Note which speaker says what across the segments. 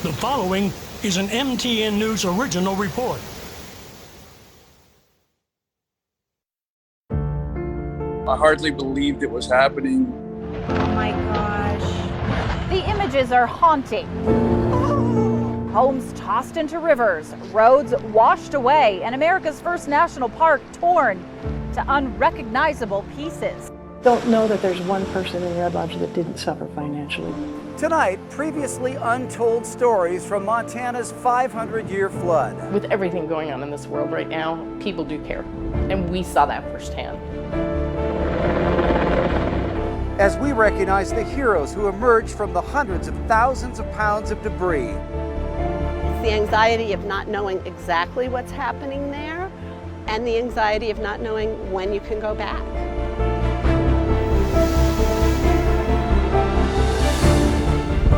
Speaker 1: The following is an MTN News original report.
Speaker 2: I hardly believed it was happening.
Speaker 3: Oh my gosh. The images are haunting. Homes tossed into rivers, roads washed away, and America's first national park torn to unrecognizable pieces.
Speaker 4: Don't know that there's one person in Red Lodge that didn't suffer financially.
Speaker 5: Tonight, previously untold stories from Montana's 500-year flood.
Speaker 6: With everything going on in this world right now, people do care, and we saw that firsthand.
Speaker 5: As we recognize the heroes who emerged from the hundreds of thousands of pounds of debris.
Speaker 7: It's the anxiety of not knowing exactly what's happening there, and the anxiety of not knowing when you can go back.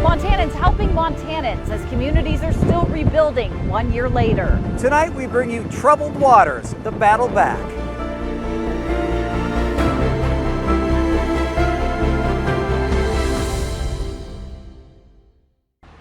Speaker 3: Montanans helping Montanans as communities are still rebuilding 1 year later.
Speaker 5: Tonight we bring you Troubled Waters, the battle back.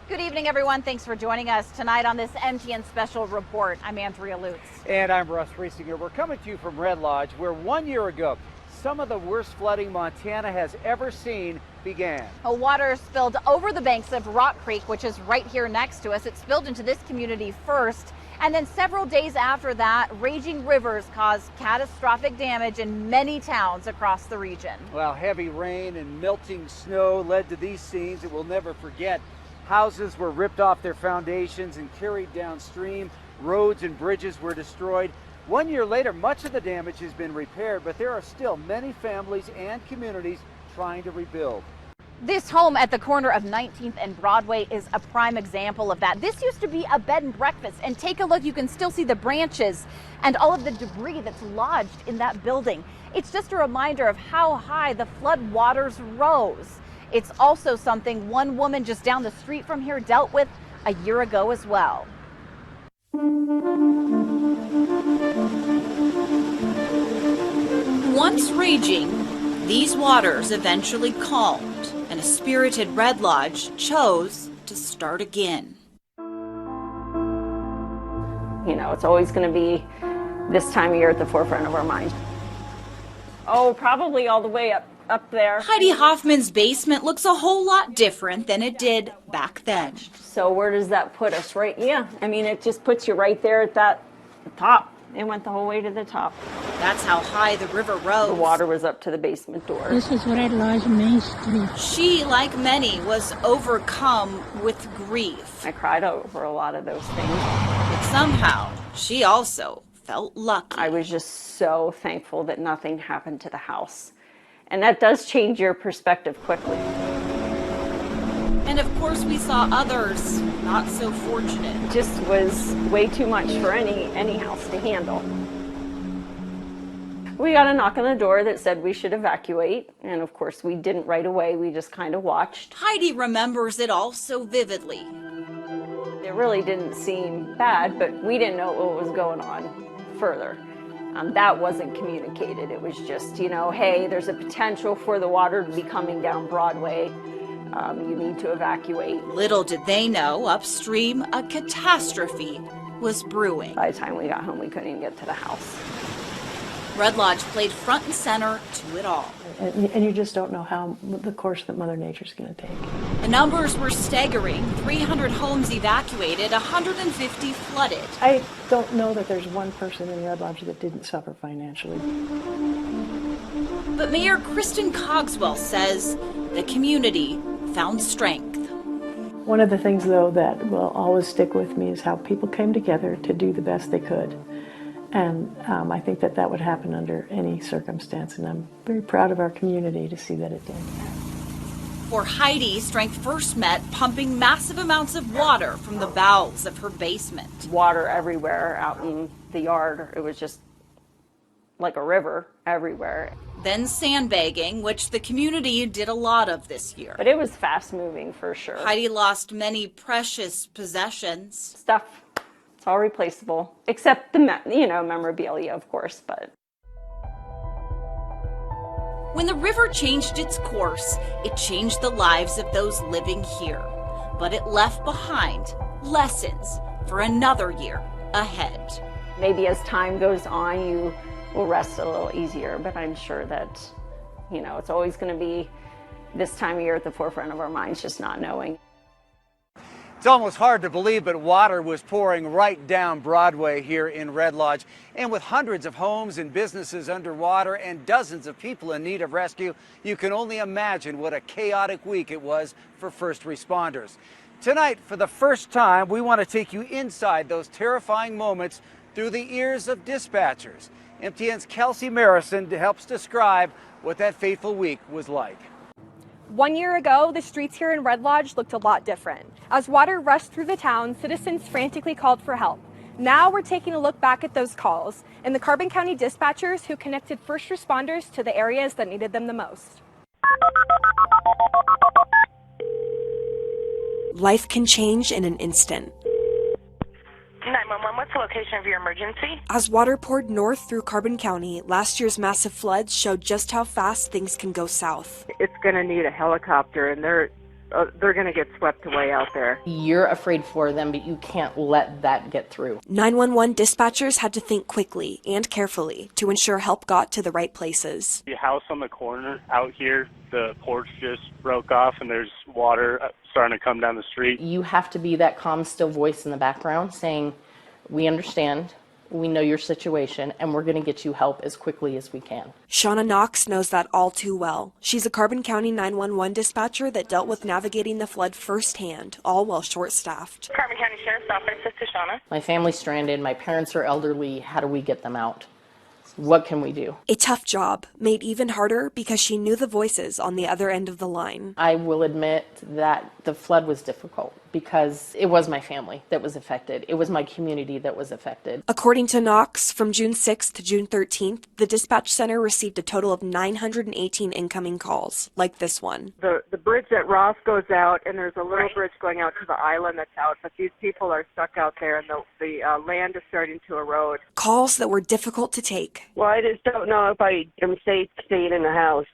Speaker 3: Good evening, everyone. Thanks for joining us tonight on this MTN Special Report. I'm Andrea Lutz.
Speaker 5: And I'm Russ Riesinger. We're coming to you from Red Lodge, where 1 year ago, some of the worst flooding Montana has ever seen began.
Speaker 3: Water spilled over the banks of Rock Creek, which is right here next to us. It spilled into this community first, and then several days after that, raging rivers caused catastrophic damage in many towns across the region.
Speaker 5: Well, heavy rain and melting snow led to these scenes that we'll never forget. Houses were ripped off their foundations and carried downstream. Roads and bridges were destroyed. 1 year later, much of the damage has been repaired, but there are still many families and communities trying to rebuild.
Speaker 3: This home at the corner of 19th and Broadway is a prime example of that. This used to be a bed and breakfast, and take a look, you can still see the branches and all of the debris that's lodged in that building. It's just a reminder of how high the flood waters rose. It's also something one woman just down the street from here dealt with a year ago as well.
Speaker 8: Once raging, these waters eventually calmed, and a spirited Red Lodge chose to start again.
Speaker 9: You know, it's always going to be this time of year at the forefront of our mind. Oh, probably all the way up there.
Speaker 8: Heidi Hoffman's basement looks a whole lot different than it did back then.
Speaker 9: So where does that put us? Right? Yeah, I mean, it just puts you right there at that top. It went the whole way to the top.
Speaker 8: That's how high the river rose.
Speaker 9: The water was up to the basement door.
Speaker 10: This is Red Lodge Main Street.
Speaker 8: She, like many, was overcome with grief.
Speaker 9: I cried over a lot of those things.
Speaker 8: But somehow, she also felt lucky.
Speaker 9: I was just so thankful that nothing happened to the house. And that does change your perspective quickly.
Speaker 8: And of course, we saw others not so fortunate.
Speaker 9: It just was way too much for any house to handle. We got a knock on the door that said we should evacuate. And of course, we didn't right away. We just kind of watched.
Speaker 8: Heidi remembers it all so vividly.
Speaker 9: It really didn't seem bad, but we didn't know what was going on further. That wasn't communicated. It was just, you know, hey, there's a potential for the water to be coming down Broadway. You need to evacuate.
Speaker 8: Little did they know, upstream, a catastrophe was brewing.
Speaker 9: By the time we got home, we couldn't even get to the house.
Speaker 8: Red Lodge played front and center to it all.
Speaker 4: And you just don't know how the course that Mother Nature's going to take.
Speaker 8: The numbers were staggering. 300 homes evacuated, 150 flooded.
Speaker 4: I don't know that there's one person in Red Lodge that didn't suffer financially.
Speaker 8: But Mayor Kristen Cogswell says the community found strength.
Speaker 4: One of the things, though, that will always stick with me is how people came together to do the best they could. And I think that that would happen under any circumstance, and I'm very proud of our community to see that it did.
Speaker 8: For Heidi, strength first met pumping massive amounts of water from the bowels of her basement.
Speaker 9: Water everywhere out in the yard. It was just like a river everywhere.
Speaker 8: Then sandbagging, which the community did a lot of this year.
Speaker 9: But it was fast moving for sure.
Speaker 8: Heidi lost many precious possessions.
Speaker 9: Stuff, it's all replaceable, except the memorabilia, of course. But
Speaker 8: when the river changed its course, it changed the lives of those living here. but it left behind lessons for another year ahead.
Speaker 9: Maybe as time goes on, you will rest a little easier, but I'm sure that, it's always going to be this time of year at the forefront of our minds, just not knowing.
Speaker 5: It's almost hard to believe, but water was pouring right down Broadway here in Red Lodge. And with hundreds of homes and businesses underwater and dozens of people in need of rescue, you can only imagine what a chaotic week it was for first responders. Tonight, for the first time, we want to take you inside those terrifying moments through the ears of dispatchers. MTN's Kelsey Marison helps describe what that fateful week was like.
Speaker 11: 1 year ago, the streets here in Red Lodge looked a lot different. As water rushed through the town, citizens frantically called for help. Now we're taking a look back at those calls and the Carbon County dispatchers who connected first responders to the areas that needed them the most.
Speaker 12: Life can change in an instant.
Speaker 13: 911, what's the location of your emergency?
Speaker 12: As water poured north through Carbon County, last year's massive floods showed just how fast things can go south.
Speaker 14: It's going to need a helicopter, and they're going to get swept away out there.
Speaker 6: You're afraid for them, but you can't let that get through.
Speaker 12: 911 dispatchers had to think quickly and carefully to ensure help got to the right places.
Speaker 15: The house on the corner out here, the porch just broke off and there's water starting to come down the street.
Speaker 6: You have to be that calm, still voice in the background saying, we understand, we know your situation, and we're going to get you help as quickly as we can.
Speaker 12: Shauna Knox knows that all too well. She's a Carbon County 911 dispatcher that dealt with navigating the flood firsthand, all while short-staffed.
Speaker 13: Carbon County Sheriff's Office, this is Shauna.
Speaker 6: My family's stranded, my parents are elderly, how do we get them out? What can we do?
Speaker 12: A tough job, made even harder because she knew the voices on the other end of the line.
Speaker 6: I will admit that the flood was difficult because it was my family that was affected. It was my community that was affected.
Speaker 12: According to Knox, from June 6th to June 13th, the dispatch center received a total of 918 incoming calls, like this one.
Speaker 14: The bridge at Ross goes out, and there's a little bridge going out to the island that's out, but these people are stuck out there, and the land is starting to erode.
Speaker 12: Calls that were difficult to take.
Speaker 14: Well, I just don't know if I am safe staying in the house.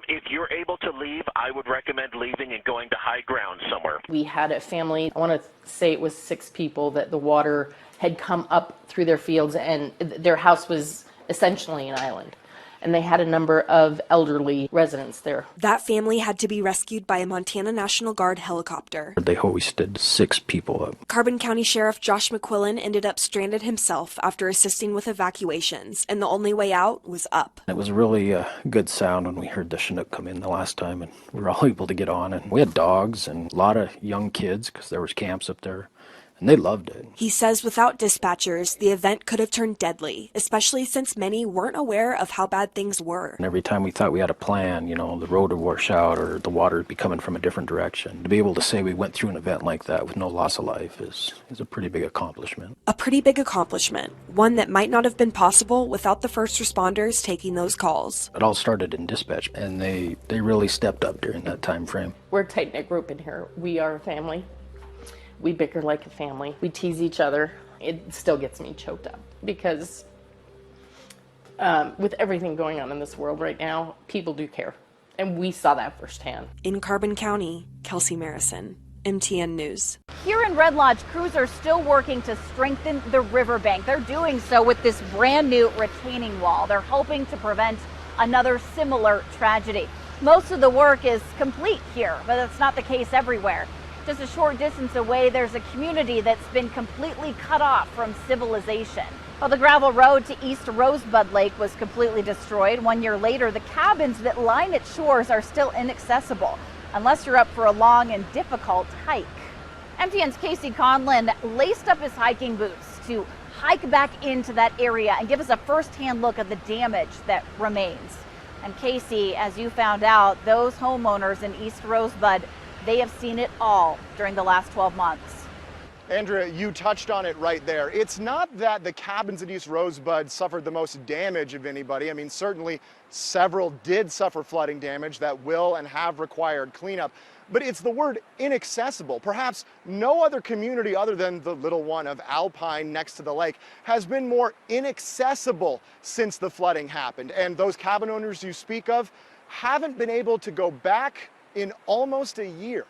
Speaker 16: If you're able to leave, I would recommend leaving and going to high ground somewhere.
Speaker 6: We had a family, I want to say it was 6 people, that the water had come up through their fields and their house was essentially an island. And they had a number of elderly residents there.
Speaker 12: That family had to be rescued by a Montana National Guard helicopter.
Speaker 17: They hoisted 6 people up.
Speaker 12: Carbon County Sheriff Josh McQuillan ended up stranded himself after assisting with evacuations, and the only way out was up.
Speaker 17: It was really a good sound when we heard the Chinook come in the last time, and we were all able to get on. And we had dogs and a lot of young kids because there was camps up there. And they loved it.
Speaker 12: He says without dispatchers, the event could have turned deadly, especially since many weren't aware of how bad things were.
Speaker 17: And every time we thought we had a plan, the road would wash out or the water would be coming from a different direction. To be able to say we went through an event like that with no loss of life is a pretty big accomplishment.
Speaker 12: A pretty big accomplishment, one that might not have been possible without the first responders taking those calls.
Speaker 17: It all started in dispatch, and they really stepped up during that time frame.
Speaker 6: We're a tight-knit group in here. We are a family. We bicker like a family. We tease each other. It still gets me choked up because with everything going on in this world right now, people do care. And we saw that firsthand.
Speaker 12: In Carbon County, Kelsey Marison, MTN News.
Speaker 3: Here in Red Lodge, crews are still working to strengthen the riverbank. They're doing so with this brand new retaining wall. They're hoping to prevent another similar tragedy. Most of the work is complete here, but that's not the case everywhere. Just a short distance away, there's a community that's been completely cut off from civilization. Well, the gravel road to East Rosebud Lake was completely destroyed. 1 year later, the cabins that line its shores are still inaccessible, unless you're up for a long and difficult hike. MTN's Casey Conlon laced up his hiking boots to hike back into that area and give us a first-hand look at the damage that remains. And Casey, as you found out, those homeowners in East Rosebud, they have seen it all during the last 12 months.
Speaker 18: Andrea, you touched on it right there. It's not that the cabins at East Rosebud suffered the most damage of anybody. I mean, certainly several did suffer flooding damage that will and have required cleanup. But it's the word inaccessible. Perhaps no other community other than the little one of Alpine next to the lake has been more inaccessible since the flooding happened. And those cabin owners you speak of haven't been able to go back in almost a year.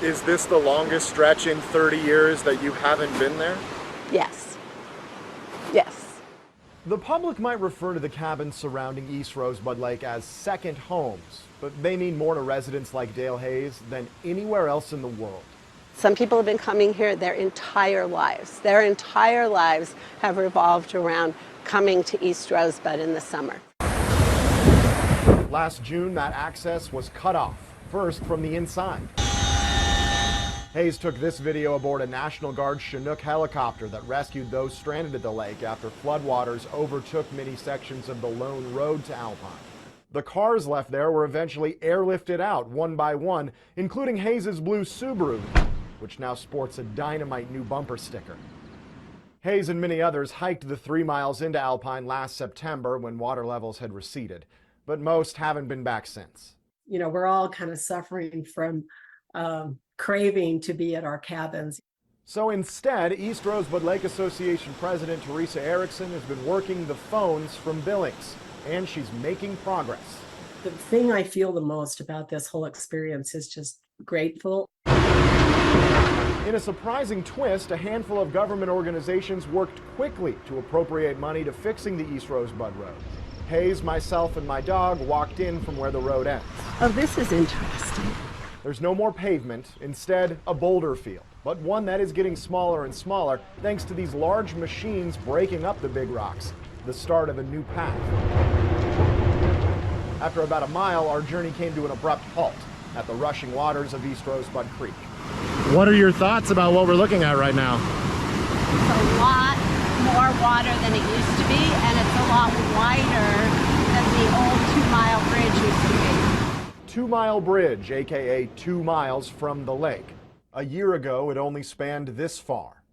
Speaker 18: Is this the longest stretch in 30 years that you haven't been there?
Speaker 7: Yes. Yes.
Speaker 18: The public might refer to the cabins surrounding East Rosebud Lake as second homes, but they mean more to residents like Dale Hayes than anywhere else in the world.
Speaker 7: Some people have been coming here their entire lives. Their entire lives have revolved around coming to East Rosebud in the summer.
Speaker 18: Last June, that access was cut off, first from the inside. Hayes took this video aboard a National Guard Chinook helicopter that rescued those stranded at the lake after floodwaters overtook many sections of the lone road to Alpine. The cars left there were eventually airlifted out one by one, including Hayes' blue Subaru, which now sports a dynamite new bumper sticker. Hayes and many others hiked the 3 miles into Alpine last September when water levels had receded, but most haven't been back since.
Speaker 19: You know, we're all kind of suffering from craving to be at our cabins.
Speaker 18: So instead, East Rosebud Lake Association President Teresa Erickson has been working the phones from Billings, and she's making progress.
Speaker 19: The thing I feel the most about this whole experience is just grateful.
Speaker 18: In a surprising twist, a handful of government organizations worked quickly to appropriate money to fixing the East Rosebud Road. Hayes, myself, and my dog walked in from where the road ends.
Speaker 7: Oh, this is interesting.
Speaker 18: There's no more pavement, instead a boulder field, but one that is getting smaller and smaller thanks to these large machines breaking up the big rocks, the start of a new path. After about a mile, our journey came to an abrupt halt at the rushing waters of East Rosebud Creek. What are your thoughts about what we're looking at right now?
Speaker 7: It's a lot more water than it used to be, and it's a lot wider than the old 2-mile bridge used to be.
Speaker 18: 2 Mile Bridge, aka 2 miles from the lake. A year ago, it only spanned this far.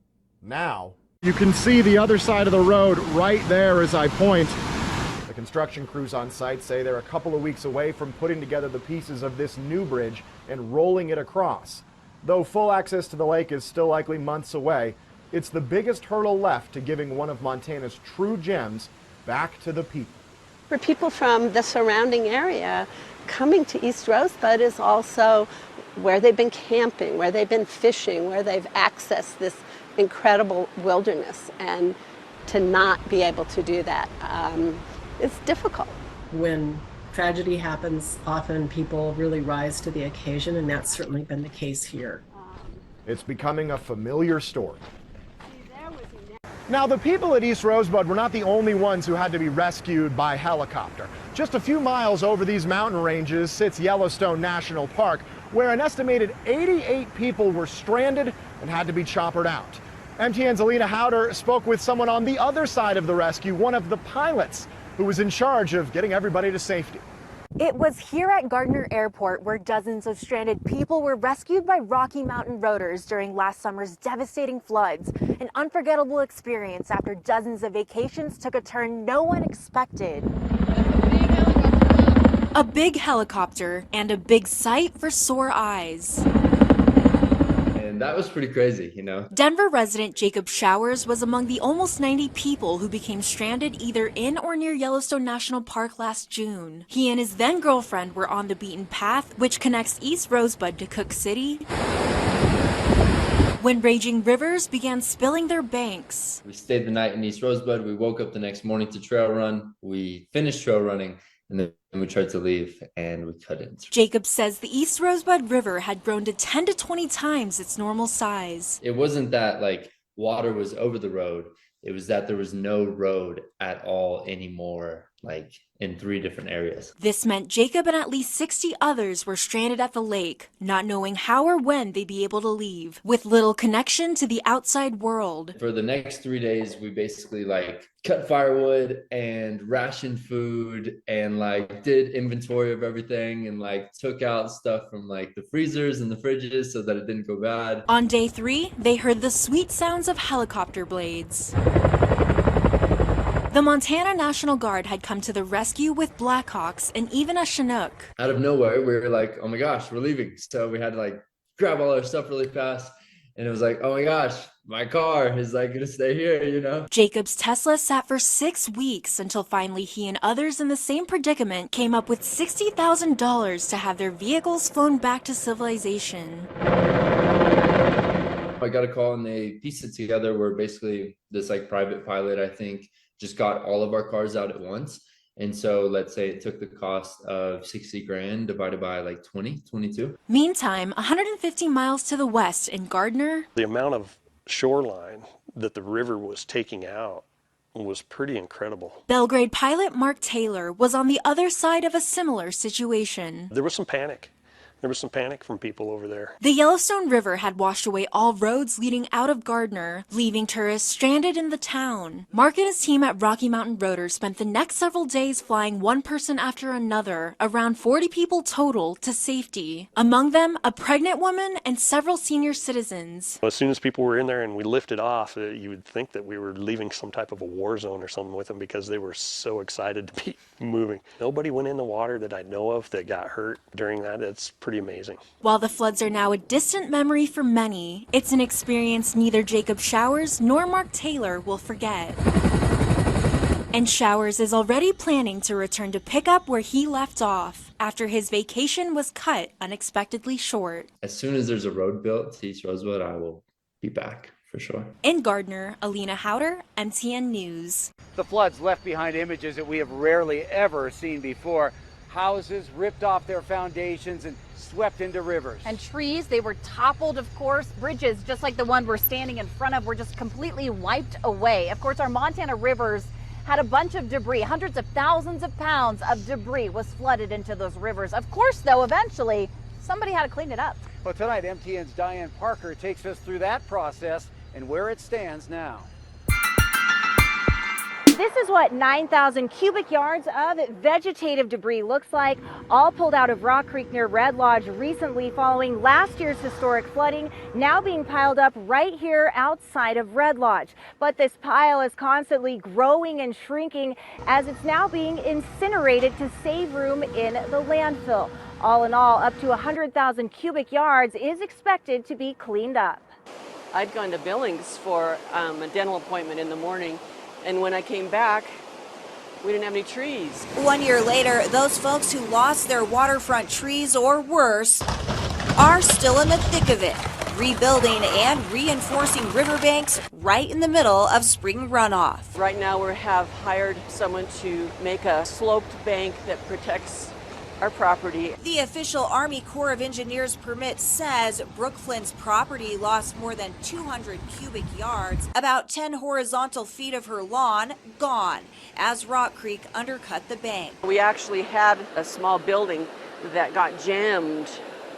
Speaker 18: Now, you can see the other side of the road right there as I point. The construction crews on site say they're a couple of weeks away from putting together the pieces of this new bridge and rolling it across. Though full access to the lake is still likely months away, it's the biggest hurdle left to giving one of Montana's true gems back to the people.
Speaker 7: For people from the surrounding area, coming to East Rosebud is also where they've been camping, where they've been fishing, where they've accessed this incredible wilderness, and to not be able to do that is difficult.
Speaker 19: When tragedy happens, often people really rise to the occasion, and that's certainly been the case here.
Speaker 18: It's becoming a familiar story. Now, the people at East Rosebud were not the only ones who had to be rescued by helicopter. Just a few miles over these mountain ranges sits Yellowstone National Park, where an estimated 88 people were stranded and had to be choppered out. MTN's Alina Howder spoke with someone on the other side of the rescue, one of the pilots, who was in charge of getting everybody to safety.
Speaker 11: It was here at Gardner Airport where dozens of stranded people were rescued by Rocky Mountain roaders during last summer's devastating floods. An unforgettable experience after dozens of vacations took a turn no one expected.
Speaker 12: A big helicopter and a big sight for sore eyes.
Speaker 20: And that was pretty crazy, you know.
Speaker 12: Denver resident Jacob Showers was among the almost 90 people who became stranded either in or near Yellowstone National Park last June. He and his then girlfriend were on the beaten path, which connects East Rosebud to Cook City, when raging rivers began spilling their banks.
Speaker 20: We stayed the night in East Rosebud. We woke up the next morning to trail run. We finished trail running, and then we tried to leave, and we couldn't.
Speaker 12: Jacob says the East Rosebud River had grown to 10 to 20 times its normal size.
Speaker 20: It wasn't that like water was over the road. It was that there was no road at all anymore, like in 3 different areas.
Speaker 12: This meant Jacob and at least 60 others were stranded at the lake, not knowing how or when they'd be able to leave, with little connection to the outside world.
Speaker 20: For the next 3 days, we basically like cut firewood and rationed food and like did inventory of everything and like took out stuff from like the freezers and the fridges so that it didn't go bad.
Speaker 12: On day 3, they heard the sweet sounds of helicopter blades. The Montana National Guard had come to the rescue with Blackhawks and even a Chinook.
Speaker 20: Out of nowhere, we were like, oh my gosh, we're leaving. So we had to like grab all our stuff really fast. And it was like, oh my gosh, my car is like gonna stay here, you know?
Speaker 12: Jacob's Tesla sat for 6 weeks until finally he and others in the same predicament came up with $60,000 to have their vehicles flown back to civilization.
Speaker 20: I got a call and they pieced it together where basically this like private pilot, I think, just got all of our cars out at once. And so let's say it took the cost of 60 grand divided by like 22.
Speaker 12: Meantime, 150 miles to the west in Gardner,
Speaker 21: the amount of shoreline that the river was taking out was pretty incredible.
Speaker 12: Belgrade pilot Mark Taylor was on the other side of a similar situation.
Speaker 21: There was some panic. There was some panic from people over there.
Speaker 12: The Yellowstone River had washed away all roads leading out of Gardner, leaving tourists stranded in the town. Mark and his team at Rocky Mountain Rotor spent the next several days flying one person after another, around 40 people total, to safety. Among them, a pregnant woman and several senior citizens.
Speaker 21: As soon as people were in there and we lifted off, you would think that we were leaving some type of a war zone or something with them because they were so excited to be moving. Nobody went in the water that I know of that got hurt during that. It's pretty amazing.
Speaker 12: While the floods are now a distant memory for many, it's an experience neither Jacob Showers nor Mark Taylor will forget. And Showers is already planning to return to pick up where he left off after his vacation was cut unexpectedly short.
Speaker 20: As soon as there's a road built to East Rosewood, I will be back for sure.
Speaker 12: In Gardner, Alina Howder, MTN News.
Speaker 5: The floods left behind images that we have rarely ever seen before. Houses ripped off their foundations and swept into rivers.
Speaker 3: And trees, they were toppled, of course. Bridges, just like the one we're standing in front of, were just completely wiped away. Of course, our Montana rivers had a bunch of debris. Hundreds of thousands of pounds of debris was flooded into those rivers. Of course, though, eventually, somebody had to clean it up.
Speaker 5: Well, tonight, MTN's Diane Parker takes us through that process and where it stands now.
Speaker 11: This is what 9,000 cubic yards of vegetative debris looks like, all pulled out of Rock Creek near Red Lodge recently following last year's historic flooding, now being piled up right here outside of Red Lodge. But this pile is constantly growing and shrinking as it's now being incinerated to save room in the landfill. All in all, up to 100,000 cubic yards is expected to be cleaned up.
Speaker 22: I'd gone to Billings for a dental appointment in the morning. And when I came back, we didn't have any trees.
Speaker 8: 1 year later, those folks who lost their waterfront trees or worse are still in the thick of it, rebuilding and reinforcing riverbanks right in the middle of spring runoff.
Speaker 22: Right now we have hired someone to make a sloped bank that protects our property.
Speaker 8: The official Army Corps of Engineers permit says Brooke Flynn's property lost more than 200 cubic yards, about 10 horizontal feet of her lawn gone, as Rock Creek undercut the bank.
Speaker 22: We actually had a small building that got jammed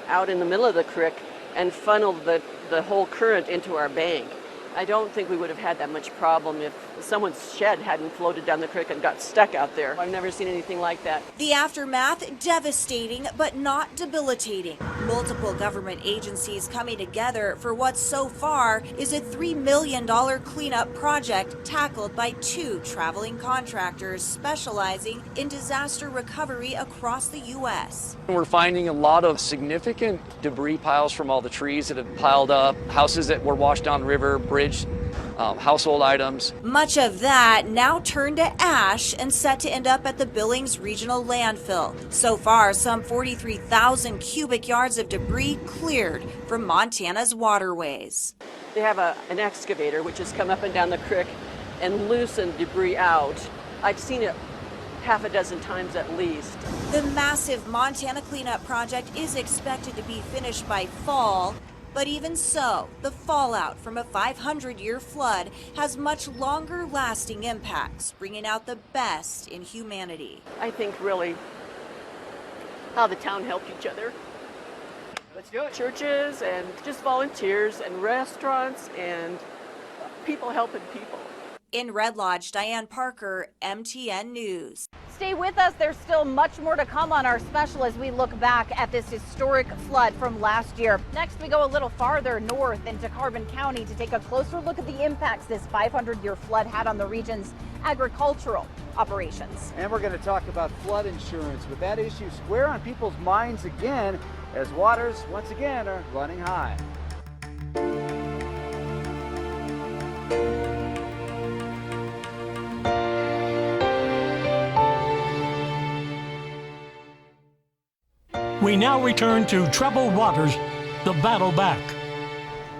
Speaker 22: out in the middle of the creek and funneled the whole current into our bank. I don't think we would have had that much problem if someone's shed hadn't floated down the creek and got stuck out there. I've never seen anything like that.
Speaker 8: The aftermath devastating but not debilitating. Multiple government agencies coming together for what so far is a $3 million cleanup project tackled by 2 traveling contractors specializing in disaster recovery across the U.S.
Speaker 23: We're finding a lot of significant debris piles from all the trees that have piled up, houses that were washed down the river, bridge, household items.
Speaker 8: Much of that now turned to ash and set to end up at the Billings Regional Landfill. So far, some 43,000 cubic yards of debris cleared from Montana's waterways.
Speaker 22: They have an excavator which has come up and down the creek and loosened debris out. I've seen it half a dozen times at least.
Speaker 8: The massive Montana cleanup project is expected to be finished by fall. But even so, the fallout from a 500-year flood has much longer-lasting impacts, bringing out the best in humanity.
Speaker 22: I think really how the town helped each other.
Speaker 5: Let's do it.
Speaker 22: Churches and just volunteers and restaurants and people helping people.
Speaker 8: In Red Lodge, Diane Parker, MTN News.
Speaker 3: Stay with us. There's still much more to come on our special as we look back at this historic flood from last year. Next, we go a little farther north into Carbon County to take a closer look at the impacts this 500-year flood had on the region's agricultural operations.
Speaker 5: And we're going to talk about flood insurance, with that issue square on people's minds again as waters once again are running high.
Speaker 1: We now return to troubled waters, the battle back.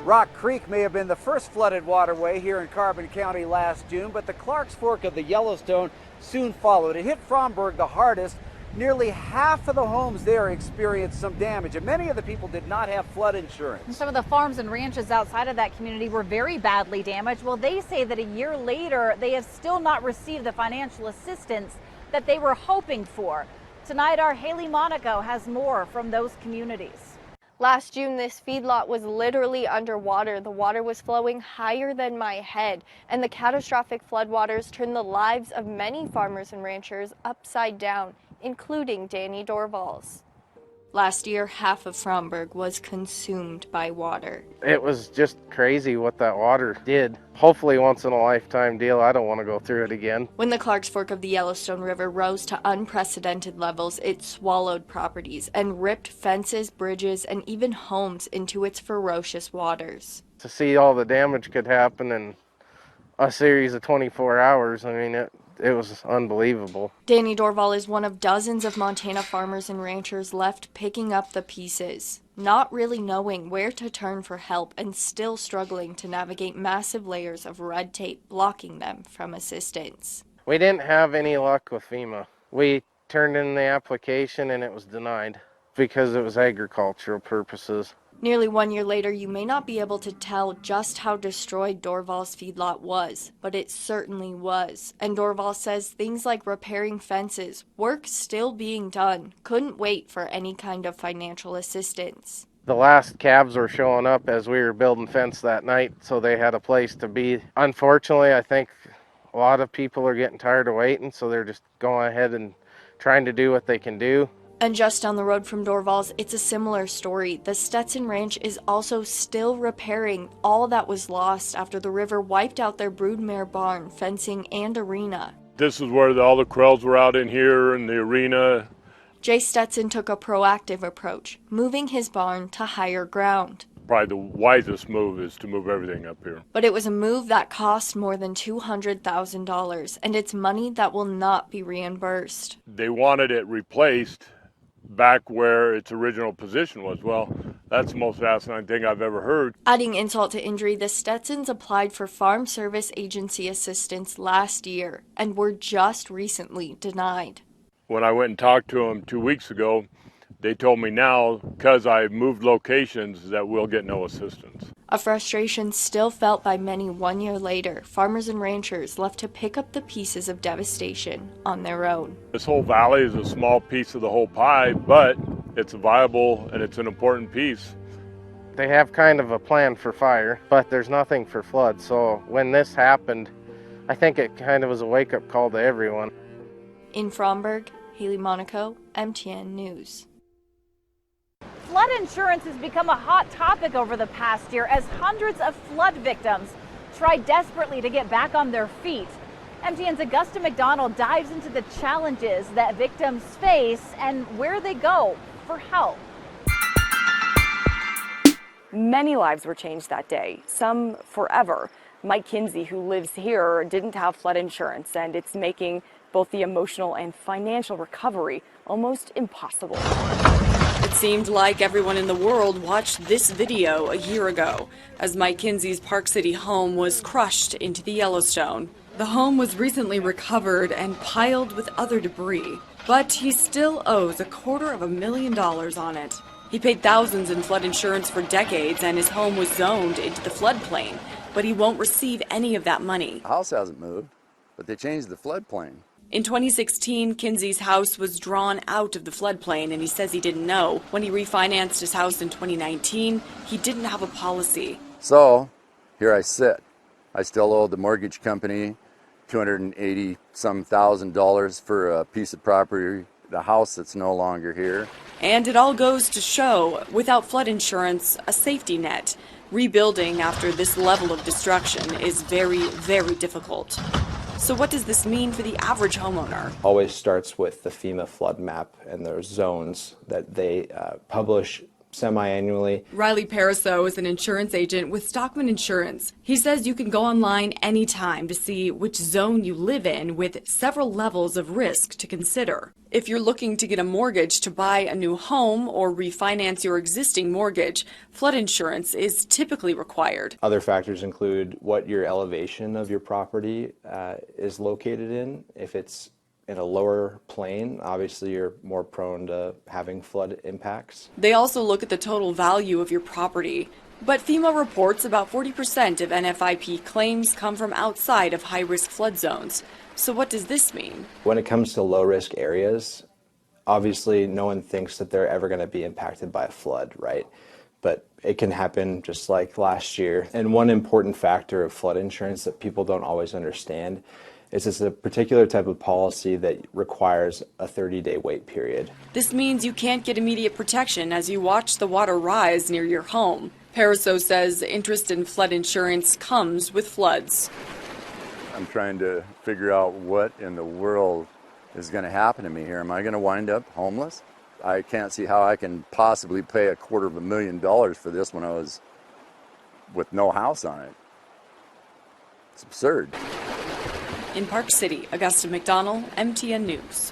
Speaker 5: Rock Creek may have been the first flooded waterway here in Carbon County last June, but the Clarks Fork of the Yellowstone soon followed. It hit Fromberg the hardest. Nearly half of the homes there experienced some damage, and many of the people did not have flood insurance.
Speaker 3: And some of the farms and ranches outside of that community were very badly damaged. Well, they say that a year later, they have still not received the financial assistance that they were hoping for. Tonight, our Haley Monaco has more from those communities.
Speaker 2: Last June, this feedlot was literally underwater. The water was flowing higher than my head, and the catastrophic floodwaters turned the lives of many farmers and ranchers upside down, including Danny Dorval's. Last year, half of Fromberg was consumed by water.
Speaker 10: It was just crazy what that water did. Hopefully once in a lifetime deal. I don't want to go through it again.
Speaker 2: When the Clarks Fork of the Yellowstone River rose to unprecedented levels, it swallowed properties and ripped fences, bridges, and even homes into its ferocious waters.
Speaker 10: To see all the damage could happen in a series of 24 hours, I mean, it was unbelievable.
Speaker 2: Danny Dorval is one of dozens of Montana farmers and ranchers left picking up the pieces, not really knowing where to turn for help and still struggling to navigate massive layers of red tape blocking them from assistance.
Speaker 10: We didn't have any luck with FEMA. We turned in the application and it was denied because it was agricultural purposes.
Speaker 2: Nearly 1 year later, you may not be able to tell just how destroyed Dorval's feedlot was, but it certainly was. And Dorval says things like repairing fences, work still being done, couldn't wait for any kind of financial assistance.
Speaker 10: The last calves were showing up as we were building fence that night, so they had a place to be. Unfortunately, I think a lot of people are getting tired of waiting, so they're just going ahead and trying to do what they can do.
Speaker 2: And just down the road from Dorval's, it's a similar story. The Stetson Ranch is also still repairing all that was lost after the river wiped out their broodmare barn, fencing, and arena.
Speaker 24: This is where all the quails were out in here in the arena.
Speaker 2: Jay Stetson took a proactive approach, moving his barn to higher ground.
Speaker 24: Probably the wisest move is to move everything up here.
Speaker 2: But it was a move that cost more than $200,000, and it's money that will not be reimbursed.
Speaker 24: They wanted it replaced back where its original position was. Well, that's the most asinine thing I've ever heard.
Speaker 2: Adding insult to injury, the Stetsons applied for Farm Service Agency assistance last year and were just recently denied.
Speaker 24: When I went and talked to them 2 weeks ago, they told me now, because I moved locations, that we'll get no assistance.
Speaker 2: A frustration still felt by many 1 year later, farmers and ranchers left to pick up the pieces of devastation on their own.
Speaker 24: This whole valley is a small piece of the whole pie, but it's viable and it's an important piece.
Speaker 10: They have kind of a plan for fire, but there's nothing for flood. So when this happened, I think it kind of was a wake-up call to everyone.
Speaker 2: In Fromberg, Haley Monaco, MTN News.
Speaker 3: Flood insurance has become a hot topic over the past year as hundreds of flood victims try desperately to get back on their feet. MTN's Augusta McDonald dives into the challenges that victims face and where they go for help.
Speaker 9: Many lives were changed that day, some forever. Mike Kinsey, who lives here, didn't have flood insurance, and it's making both the emotional and financial recovery almost impossible.
Speaker 25: It seemed like everyone in the world watched this video a year ago, as Mike Kinsey's Park City home was crushed into the Yellowstone. The home was recently recovered and piled with other debris, but he still owes $250,000 on it. He paid thousands in flood insurance for decades, and his home was zoned into the floodplain, but he won't receive any of that money.
Speaker 26: The house hasn't moved, but they changed the floodplain.
Speaker 25: In 2016, Kinsey's house was drawn out of the floodplain, and he says he didn't know. When he refinanced his house in 2019, he didn't have a policy.
Speaker 26: So, here I sit. I still owe the mortgage company $280-some thousand for a piece of property, the house that's no longer here.
Speaker 25: And it all goes to show, without flood insurance, a safety net, rebuilding after this level of destruction is very, very difficult. So what does this mean for the average homeowner?
Speaker 27: Always starts with the FEMA flood map and their zones that they publish
Speaker 4: semi-annually.
Speaker 25: Riley Pariseau is an insurance agent with Stockman Insurance. He says you can go online anytime to see which zone you live in with several levels of risk to consider. If you're looking to get a mortgage to buy a new home or refinance your existing mortgage, flood insurance is typically required.
Speaker 4: Other factors include what your elevation of your property is located in. If it's in a lower plane, obviously you're more prone to having flood impacts.
Speaker 25: They also look at the total value of your property. But FEMA reports about 40% of NFIP claims come from outside of high-risk flood zones. So what does this mean?
Speaker 4: When it comes to low-risk areas, obviously no one thinks that they're ever going to be impacted by a flood, right? But it can happen just like last year. And one important factor of flood insurance that people don't always understand is it's a particular type of policy that requires a 30-day wait period.
Speaker 25: This means you can't get immediate protection as you watch the water rise near your home. Pariseau says interest in flood insurance comes with floods.
Speaker 26: I'm trying to figure out what in the world is going to happen to me here. Am I going to wind up homeless? I can't see how I can possibly pay $250,000 for this when I was with no house on it. It's absurd.
Speaker 25: In Park City, Augusta McDonald, MTN News.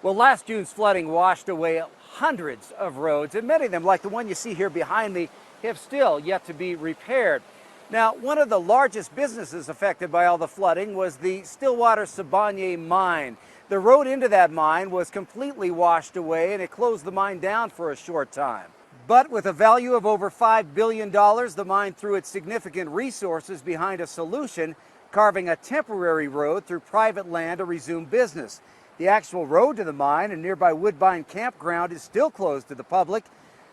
Speaker 5: Well, last June's flooding washed away hundreds of roads, and many of them, like the one you see here behind me, have still yet to be repaired. Now, one of the largest businesses affected by all the flooding was the Stillwater-Siboney mine. The road into that mine was completely washed away, and it closed the mine down for a short time. But with a value of over $5 billion, the mine threw its significant resources behind a solution, carving a temporary road through private land to resume business. The actual road to the mine and nearby Woodbine campground is still closed to the public.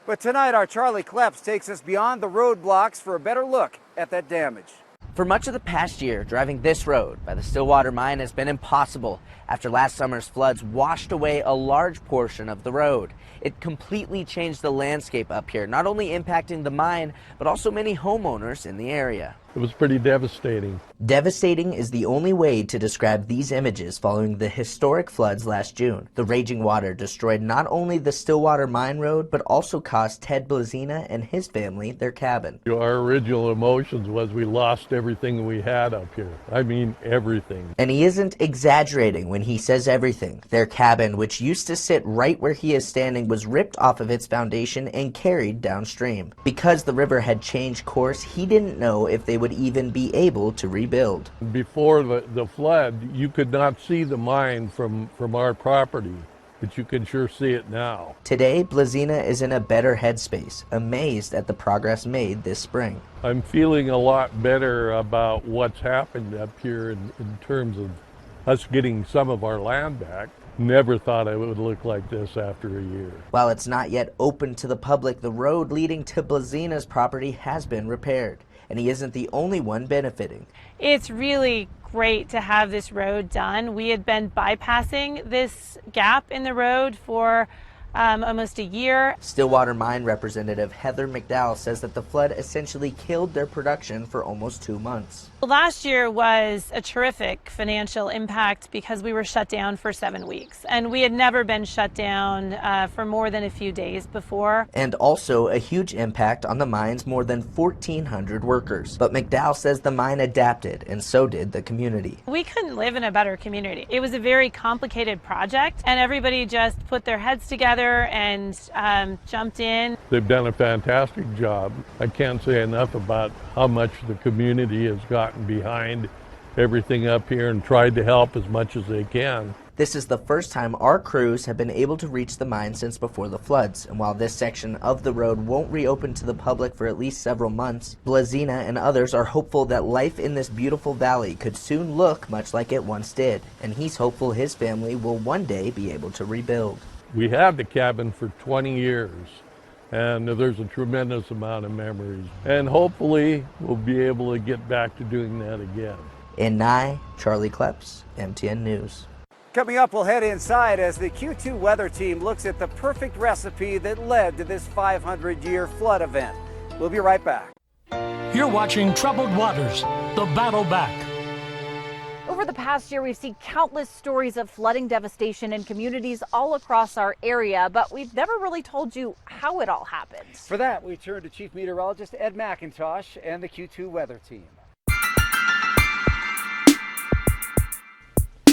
Speaker 5: But tonight, our Charlie Kleps takes us beyond the roadblocks for a better look at that damage.
Speaker 13: For much of the past year, driving this road by the Stillwater mine has been impossible after last summer's floods washed away a large portion of the road. It completely changed the landscape up here, not only impacting the mine, but also many homeowners in the area.
Speaker 14: It was pretty devastating.
Speaker 13: Devastating is the only way to describe these images following the historic floods last June. The raging water destroyed not only the Stillwater mine road, but also cost Ted Blazina and his family their cabin.
Speaker 14: Our original emotions was we lost everything we had up here. I mean, everything.
Speaker 13: And he isn't exaggerating when he says everything. Their cabin, which used to sit right where he is standing, was ripped off of its foundation and carried downstream. Because the river had changed course, he didn't know if they would even be able to rebuild.
Speaker 14: Before the flood, you could not see the mine from our property, but you can sure see it now.
Speaker 13: Today, Blazina is in a better headspace, amazed at the progress made this spring.
Speaker 14: I'm feeling a lot better about what's happened up here in terms of us getting some of our land back. Never thought it would look like this after a year.
Speaker 13: While it's not yet open to the public, the road leading to Blazina's property has been repaired, and he isn't the only one benefiting.
Speaker 15: It's really great to have this road done. We had been bypassing this gap in the road for almost a year.
Speaker 13: Stillwater Mine Representative Heather McDowell says that the flood essentially killed their production for almost 2 months.
Speaker 15: Last year was a terrific financial impact because we were shut down for 7 weeks, and we had never been shut down for more than a few days before.
Speaker 13: And also a huge impact on the mine's more than 1,400 workers. But McDowell says the mine adapted, and so did the community.
Speaker 15: We couldn't live in a better community. It was a very complicated project, and everybody just put their heads together and jumped in.
Speaker 14: They've done a fantastic job. I can't say enough about how much the community has gotten behind everything up here and tried to help as much as they can.
Speaker 13: This is the first time our crews have been able to reach the mine since before the floods, and while this section of the road won't reopen to the public for at least several months, Blazina and others are hopeful that life in this beautiful valley could soon look much like it once did, and he's hopeful his family will one day be able to rebuild.
Speaker 14: We had the cabin for 20 years, and there's a tremendous amount of memories, and hopefully we'll be able to get back to doing that again.
Speaker 13: In Nye, Charlie Kleps, MTN News.
Speaker 5: Coming up, we'll head inside as the Q2 weather team looks at the perfect recipe that led to this 500-year flood event. We'll be right back.
Speaker 1: You're watching Troubled Waters, the battle back.
Speaker 3: over the past year, we've seen countless stories of flooding devastation in communities all across our area, but we've never really told you how it all happened.
Speaker 5: For that, we turn to Chief Meteorologist Ed McIntosh and the Q2 weather team.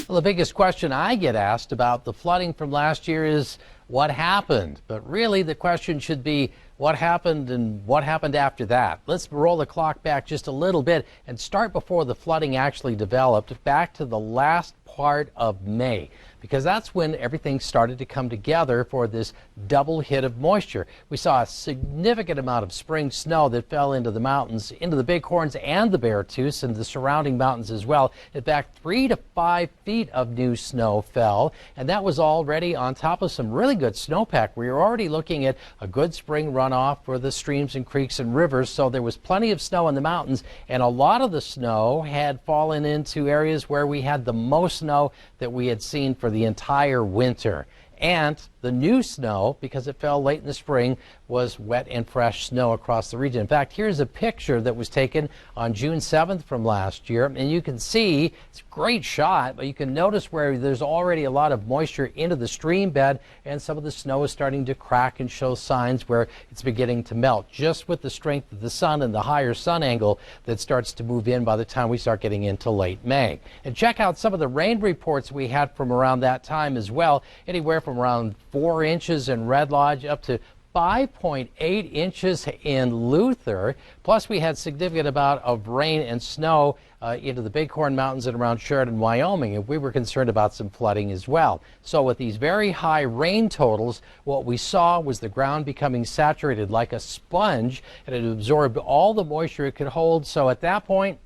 Speaker 6: Well, the biggest question I get asked about the flooding from last year is what happened? But really the question should be what happened and what happened after that. Let's roll the clock back just a little bit and start before the flooding actually developed, back to the last part of May, because that's when everything started to come together for this double hit of moisture. We saw a significant amount of spring snow that fell into the mountains, into the Bighorns and the Beartooths and the surrounding mountains as well. In fact, 3 to 5 feet of new snow fell, and that was already on top of some really good snowpack. We were already looking at a good spring runoff for the streams and creeks and rivers, so there was plenty of snow in the mountains, and a lot of the snow had fallen into areas where we had the most snow that we had seen for the entire winter. And the new snow, because it fell late in the spring, was wet and fresh snow across the region. In fact, here's a picture that was taken on June 7th from last year, and you can see, it's a great shot, but you can notice where there's already a lot of moisture into the stream bed, and some of the snow is starting to crack and show signs where it's beginning to melt, just with the strength of the sun and the higher sun angle that starts to move in by the time we start getting into late May. And check out some of the rain reports we had from around that time as well, anywhere from around 4 inches in Red Lodge up to 5.8 inches in Luther. Plus, we had significant amount of rain and snow into the Bighorn Mountains and around Sheridan, Wyoming, and we were concerned about some flooding as well. So with these very high rain totals, what we saw was the ground becoming saturated like a sponge, and it absorbed all the moisture it could hold. So at that point,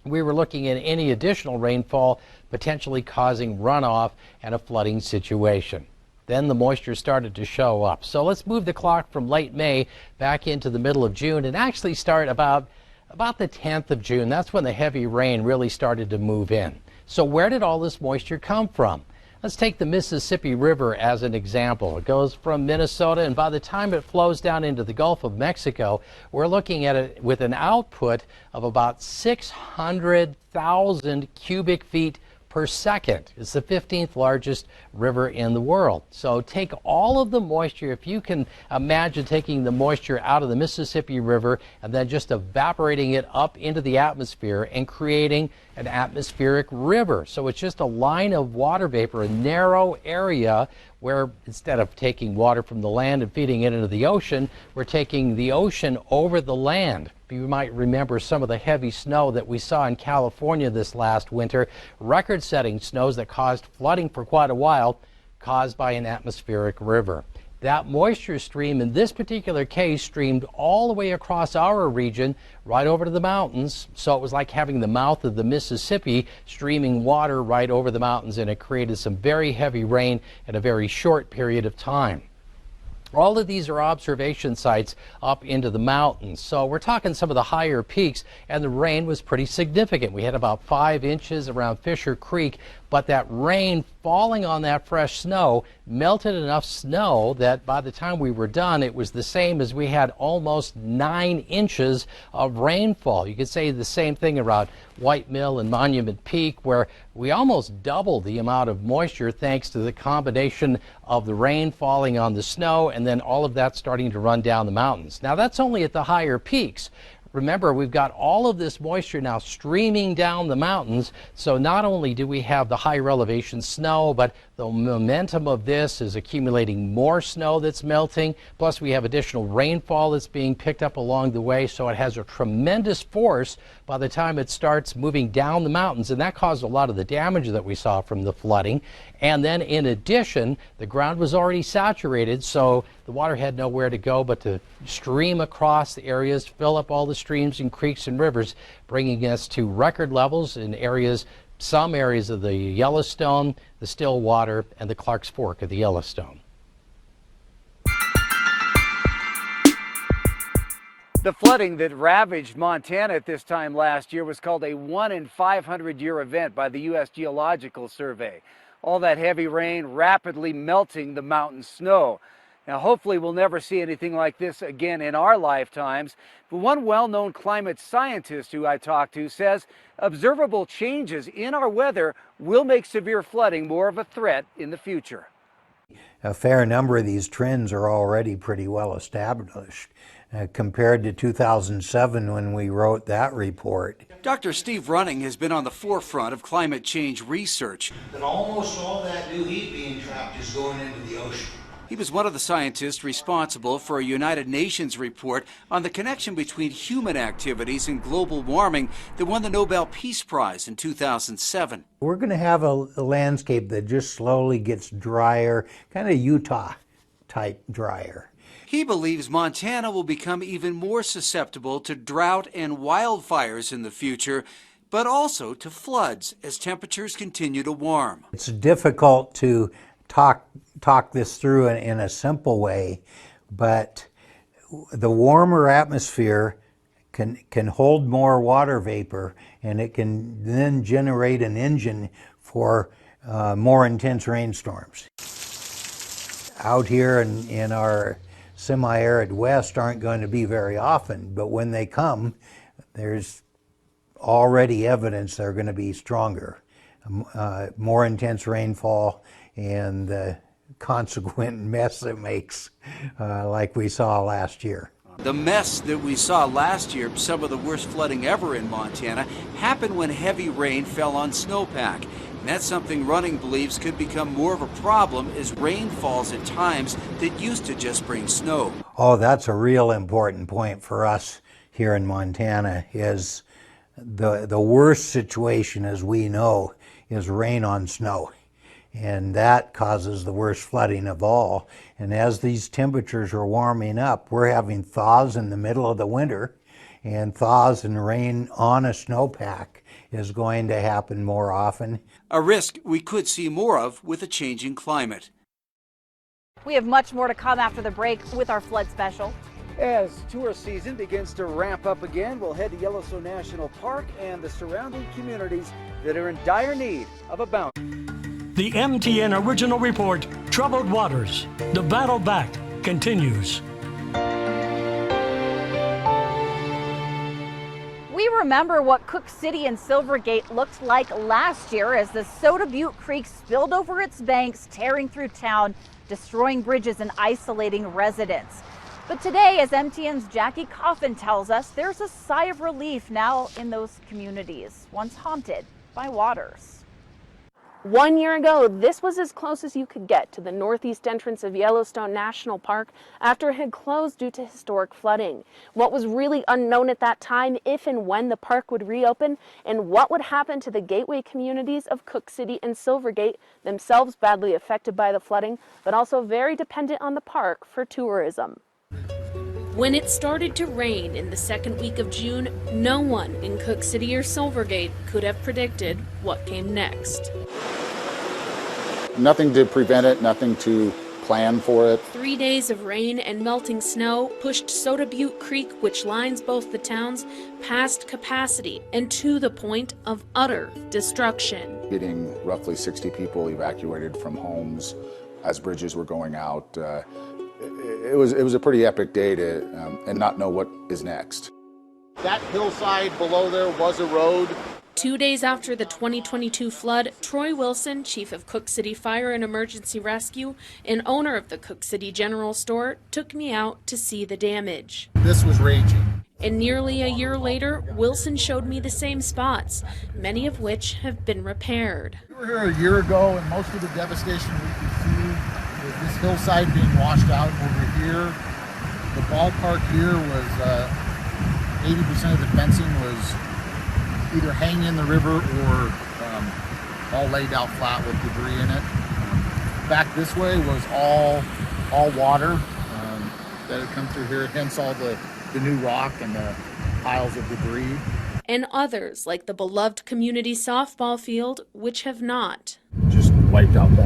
Speaker 6: we were looking at any additional rainfall potentially causing runoff and a flooding situation. Then the moisture started to show up. So let's move the clock from late May back into the middle of June and actually start about the 10th of June. That's when the heavy rain really started to move in. So where did all this moisture come from? Let's take the Mississippi River as an example. It goes from Minnesota, and by the time it flows down into the Gulf of Mexico, we're looking at it with an output of about 600,000 cubic feet per second. It's the 15th largest river in the world. So take all of the moisture, if you can imagine taking the moisture out of the Mississippi River and then just evaporating it up into the atmosphere and creating an atmospheric river. So it's just a line of water vapor, a narrow area where instead of taking water from the land and feeding it into the ocean, we're taking the ocean over the land. You might remember some of the heavy snow that we saw in California this last winter, record-setting snows that caused flooding for quite a while, caused by an atmospheric river. That moisture stream in this particular case streamed all the way across our region right over to the mountains. So it was like having the mouth of the Mississippi streaming water right over the mountains, and it created some very heavy rain in a very short period of time. All of these are observation sites up into the mountains. So we're talking some of the higher peaks, and the rain was pretty significant. We had about 5 inches around Fisher Creek, but that rain falling on that fresh snow melted enough snow that by the time we were done, it was the same as we had almost 9 inches of rainfall. You could say the same thing around White Mill and Monument Peak, where we almost doubled the amount of moisture thanks to the combination of the rain falling on the snow and then all of that starting to run down the mountains. Now that's only at the higher peaks. Remember, we've got all of this moisture now streaming down the mountains, so not only do we have the higher elevation snow, but the momentum of this is accumulating more snow that's melting, plus we have additional rainfall that's being picked up along the way, so it has a tremendous force by the time it starts moving down the mountains, and that caused a lot of the damage that we saw from the flooding. And then in addition, the ground was already saturated, so the water had nowhere to go but to stream across the areas, fill up all the streams and creeks and rivers, bringing us to record levels in areas, some areas of the Yellowstone, the Stillwater, and the Clark's Fork of the Yellowstone.
Speaker 5: The flooding that ravaged Montana at this time last year was called a 1 in 500 year event by the U.S. Geological Survey. All that heavy rain rapidly melting the mountain snow. Now, hopefully we'll never see anything like this again in our lifetimes, but one well-known climate scientist who I talked to says observable changes in our weather will make severe flooding more of a threat in the future.
Speaker 7: A fair number of these trends are already pretty well established compared to 2007 when we wrote that report.
Speaker 16: Dr. Steve Running has been on the forefront of climate change research.
Speaker 17: But almost all that new heat being trapped is going into the ocean.
Speaker 16: He was one of the scientists responsible for a United Nations report on the connection between human activities and global warming that won the Nobel Peace Prize in 2007.
Speaker 7: We're going to have a landscape that just slowly gets drier, kind of Utah type drier.
Speaker 16: He believes Montana will become even more susceptible to drought and wildfires in the future, but also to floods as temperatures continue to warm.
Speaker 7: It's difficult to talk this through in a simple way, but the warmer atmosphere can hold more water vapor, and it can then generate an engine for more intense rainstorms. Out here in our semi-arid west aren't going to be very often, but when they come, there's already evidence they're going to be stronger, more intense rainfall, and the consequent mess it makes, like we saw last year.
Speaker 16: The mess that we saw last year, some of the worst flooding ever in Montana, happened when heavy rain fell on snowpack. And that's something Running believes could become more of a problem as rain falls at times that used to just bring snow.
Speaker 7: Oh, that's a real important point for us here in Montana. Is the worst situation, as we know, is rain on snow. And that causes the worst flooding of all. And as these temperatures are warming up, we're having thaws in the middle of the winter, and thaws and rain on a snowpack is going to happen more often.
Speaker 16: A risk we could see more of with a changing climate.
Speaker 3: We have much more to come after the break with our flood special.
Speaker 5: As tourist season begins to ramp up again, we'll head to Yellowstone National Park and the surrounding communities that are in dire need of a bounty.
Speaker 1: The MTN Original Report, Troubled Waters. The battle back continues.
Speaker 3: We remember what Cook City and Silvergate looked like last year as the Soda Butte Creek spilled over its banks, tearing through town, destroying bridges and isolating residents. But today, as MTN's Jackie Coffin tells us, there's a sigh of relief now in those communities, once haunted by waters.
Speaker 18: 1 year ago, this was as close as you could get to the northeast entrance of Yellowstone National Park after it had closed due to historic flooding. What was really unknown at that time, if and when the park would reopen, and what would happen to the gateway communities of Cook City and Silvergate, themselves badly affected by the flooding, but also very dependent on the park for tourism.
Speaker 19: When it started to rain in the second week of June, no one in Cook City or Silvergate could have predicted what came next.
Speaker 21: Nothing to prevent it, nothing to plan for it.
Speaker 19: 3 days of rain and melting snow pushed Soda Butte Creek, which lines both the towns, past capacity and to the point of utter destruction.
Speaker 21: Getting roughly 60 people evacuated from homes as bridges were going out. It was a pretty epic day to and not know what is next.
Speaker 27: That hillside below there was a road.
Speaker 19: 2 days after the 2022 flood, Troy Wilson, chief of Cook City Fire and Emergency Rescue and owner of the Cook City General Store, took me out to see the damage.
Speaker 27: This was raging.
Speaker 19: And nearly a year later, Wilson showed me the same spots, many of which have been repaired.
Speaker 27: We were here a year ago, and most of the devastation we could see was this hillside being washed out over here. The ballpark here was 80% of the fencing was either hanging in the river or all laid out flat with debris in it. Back this way was all water that had come through here, hence all the new rock and the piles of debris.
Speaker 19: And others, like the beloved community softball field, which have not.
Speaker 27: Just wiped out the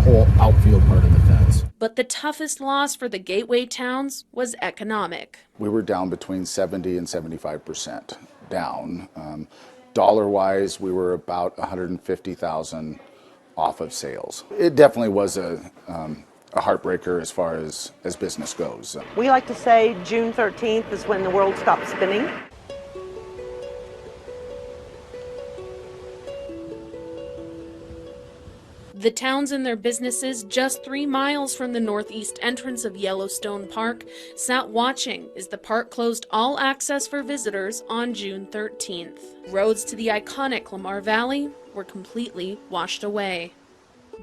Speaker 27: whole outfield part of the fence.
Speaker 19: But the toughest loss for the gateway towns was economic.
Speaker 21: We were down between 70 and 75% down. Dollar-wise, we were about $150,000 off of sales. It definitely was a a heartbreaker as far as business goes.
Speaker 8: We like to say June 13th is when the world stops spinning.
Speaker 19: The towns and their businesses just 3 miles from the northeast entrance of Yellowstone Park sat watching as the park closed all access for visitors on June 13th. Roads to the iconic Lamar Valley were completely washed away.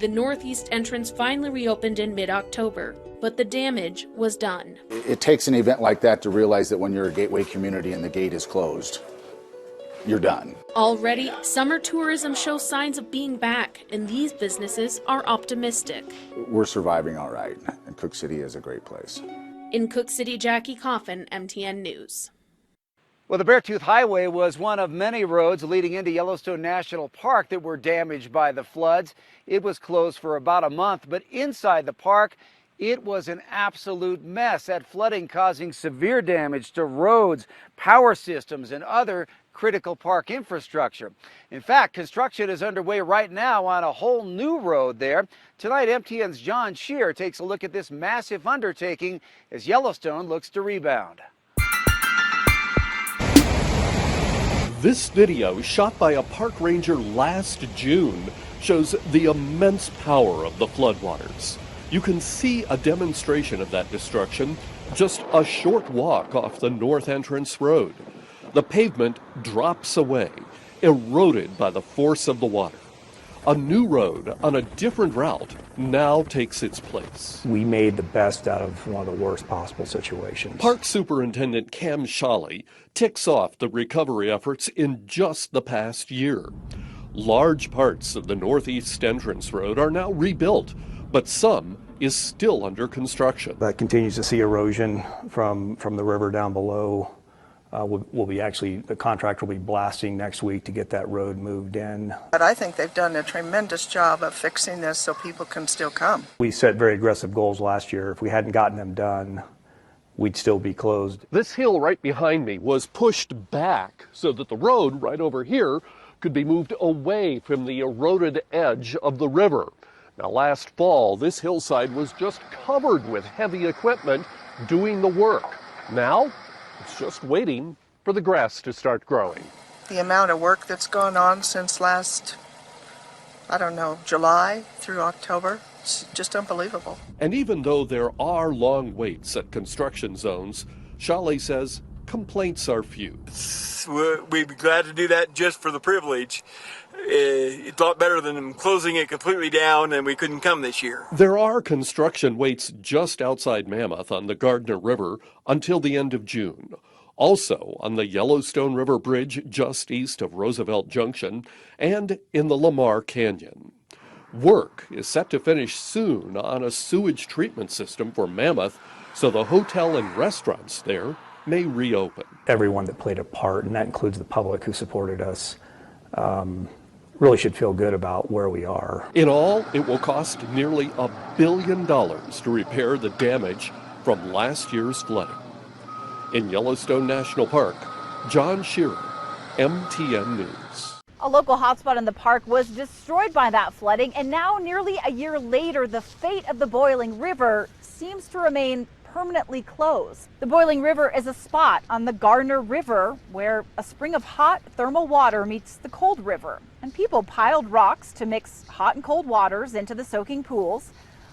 Speaker 19: The northeast entrance finally reopened in mid-October, but the damage was done.
Speaker 21: It takes an event like that to realize that when you're a gateway community and the gate is closed, you're done.
Speaker 19: Already, summer tourism shows signs of being back, and these businesses are optimistic.
Speaker 21: We're surviving all right, and Cook City is a great place.
Speaker 19: In Cook City, Jackie Coffin, MTN News.
Speaker 5: Well, the Beartooth Highway was one of many roads leading into Yellowstone National Park that were damaged by the floods. It was closed for about a month, but inside the park, it was an absolute mess. That flooding causing severe damage to roads, power systems, and other critical park infrastructure. In fact, construction is underway right now on a whole new road there. Tonight, MTN's John Shear takes a look at this massive undertaking as Yellowstone looks to rebound.
Speaker 11: This video, shot by a park ranger last June, shows the immense power of the floodwaters. You can see a demonstration of that destruction just a short walk off the north entrance road. The pavement drops away, eroded by the force of the water. A new road on a different route now takes its place.
Speaker 12: We made the best out of one of the worst possible situations.
Speaker 11: Park Superintendent Cam Shawley ticks off the recovery efforts in just the past year. Large parts of the northeast entrance road are now rebuilt, but some is still under construction.
Speaker 12: That continues to see erosion from the river down below. The contractor will be blasting next week to get that road moved in.
Speaker 20: But I think they've done a tremendous job of fixing this so people can still come.
Speaker 12: We set very aggressive goals last year. If we hadn't gotten them done, we'd still be closed.
Speaker 11: This hill right behind me was pushed back so that the road right over here could be moved away from the eroded edge of the river. Now, last fall, this hillside was just covered with heavy equipment doing the work. Now, it's just waiting for the grass to start growing.
Speaker 20: The amount of work that's gone on since last, July through October, it's just unbelievable.
Speaker 11: And even though there are long waits at construction zones, Shawley says complaints are few.
Speaker 22: We'd be glad to do that just for the privilege. It's a lot better than closing it completely down and we couldn't come this year.
Speaker 11: There are construction waits just outside Mammoth on the Gardner River until the end of June. Also on the Yellowstone River Bridge just east of Roosevelt Junction and in the Lamar Canyon. Work is set to finish soon on a sewage treatment system for Mammoth, so the hotel and restaurants there may reopen.
Speaker 12: Everyone that played a part, and that includes the public who supported us, really should feel good about where we are.
Speaker 11: In all, it will cost nearly $1 billion to repair the damage from last year's flooding. In Yellowstone National Park, John Shearer, MTN News.
Speaker 3: A local hotspot in the park was destroyed by that flooding, and now nearly a year later, the fate of the Boiling River seems to remain permanently closed. The Boiling River is a spot on the Gardner River where a spring of hot thermal water meets the cold river, and people piled rocks to mix hot and cold waters into the soaking pools.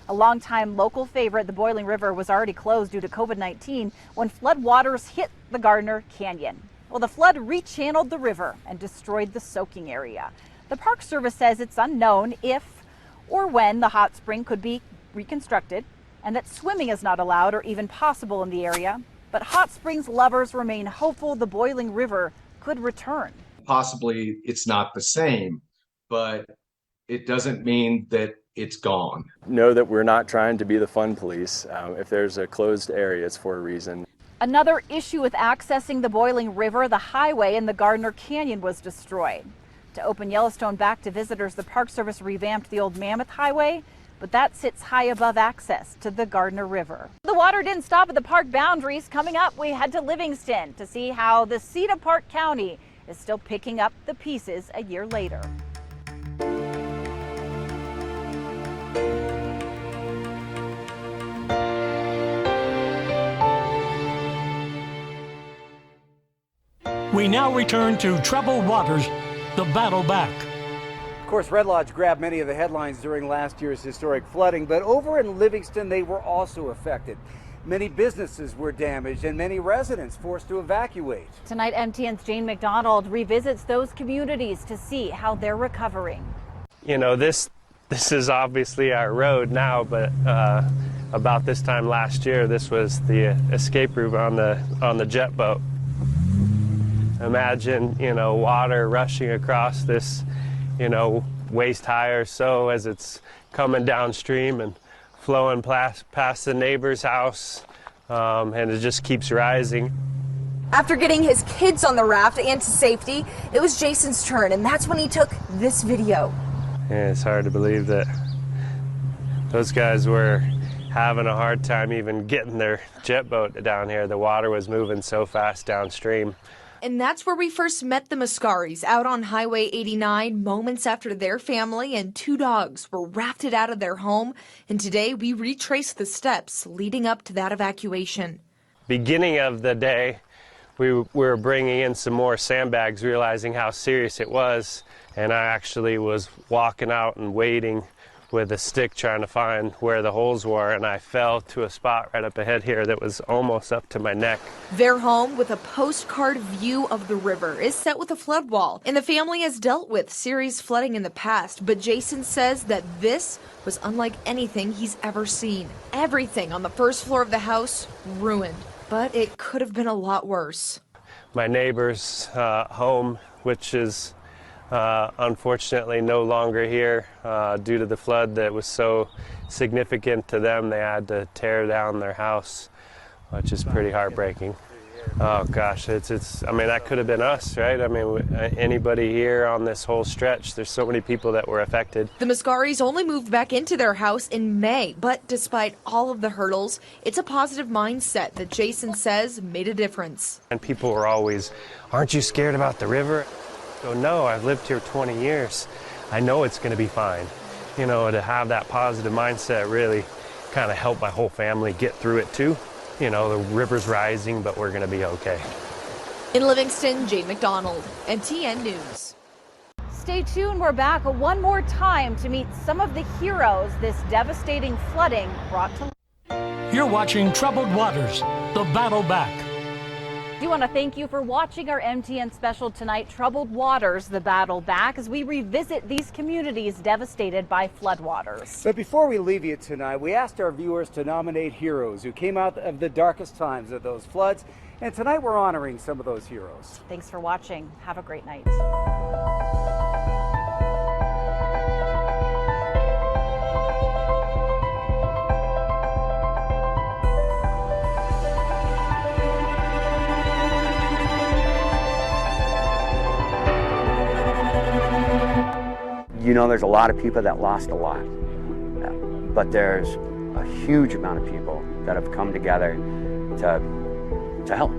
Speaker 3: A longtime local favorite, the Boiling River was already closed due to COVID-19 when flood waters hit the Gardner Canyon. Well, the flood rechanneled the river and destroyed the soaking area. The Park Service says it's unknown if or when the hot spring could be reconstructed, and that swimming is not allowed or even possible in the area. But hot springs lovers remain hopeful the Boiling River could return.
Speaker 23: Possibly it's not the same, but it doesn't mean that it's gone.
Speaker 4: Know that we're not trying to be the fun police. If there's a closed area, it's for a reason.
Speaker 3: Another issue with accessing the Boiling River, the highway in the Gardner Canyon was destroyed. To open Yellowstone back to visitors, the Park Service revamped the old Mammoth Highway, but that sits high above access to the Gardner River. The water didn't stop at the park boundaries. Coming up, we head to Livingston to see how the seat of Park County is still picking up the pieces a year later.
Speaker 1: We now return to Troubled Waters, the battle back.
Speaker 5: Of course, Red Lodge grabbed many of the headlines during last year's historic flooding, but over in Livingston, they were also affected. Many businesses were damaged and many residents forced to evacuate.
Speaker 3: Tonight, MTN's Jane McDonald revisits those communities to see how they're recovering.
Speaker 2: You know, this is obviously our road now, but about this time last year, this was the escape route on the jet boat. Imagine, you know, water rushing across this, you know, waist high or so as it's coming downstream and flowing past the neighbor's house, and it just keeps rising.
Speaker 9: After getting his kids on the raft and to safety, it was Jason's turn, and that's when he took this video.
Speaker 2: Yeah, it's hard to believe that those guys were having a hard time even getting their jet boat down here. The water was moving so fast downstream.
Speaker 9: And that's where we first met the Mascaris, out on Highway 89, moments after their family and 2 dogs were rafted out of their home. And today we retraced the steps leading up to that evacuation.
Speaker 2: Beginning of the day, we were bringing in some more sandbags, realizing how serious it was. And I actually was walking out and waiting with a stick trying to find where the holes were, and I fell to a spot right up ahead here that was almost up to my neck.
Speaker 9: Their home, with a postcard view of the river, is set with a flood wall, and the family has dealt with serious flooding in the past, but Jason says that this was unlike anything he's ever seen. Everything on the first floor of the house ruined, but it could have been a lot worse.
Speaker 2: My neighbor's home, which is unfortunately no longer here due to the flood that was so significant to them. They had to tear down their house, which is pretty heartbreaking. Oh gosh, I mean, that could have been us, right? I mean, anybody here on this whole stretch, there's so many people that were affected.
Speaker 9: The Mascaris only moved back into their house in May, but despite all of the hurdles, it's a positive mindset that Jason says made a difference.
Speaker 2: And people were always, aren't you scared about the river? So no, I've lived here 20 years. I know it's going to be fine. You know, to have that positive mindset really kind of helped my whole family get through it too. You know, the river's rising, but we're going to be okay.
Speaker 9: In Livingston, Jane McDonald, MTN News.
Speaker 3: Stay tuned, we're back one more time to meet some of the heroes this devastating flooding brought to life.
Speaker 1: You're watching Troubled Waters, the battle back.
Speaker 3: I do want to thank you for watching our MTN special tonight, Troubled Waters, the battle back, as we revisit these communities devastated by floodwaters.
Speaker 5: But before we leave you tonight, we asked our viewers to nominate heroes who came out of the darkest times of those floods. And tonight we're honoring some of those heroes.
Speaker 3: Thanks for watching. Have a great night.
Speaker 10: You know, there's a lot of people that lost a lot, but there's a huge amount of people that have come together to help.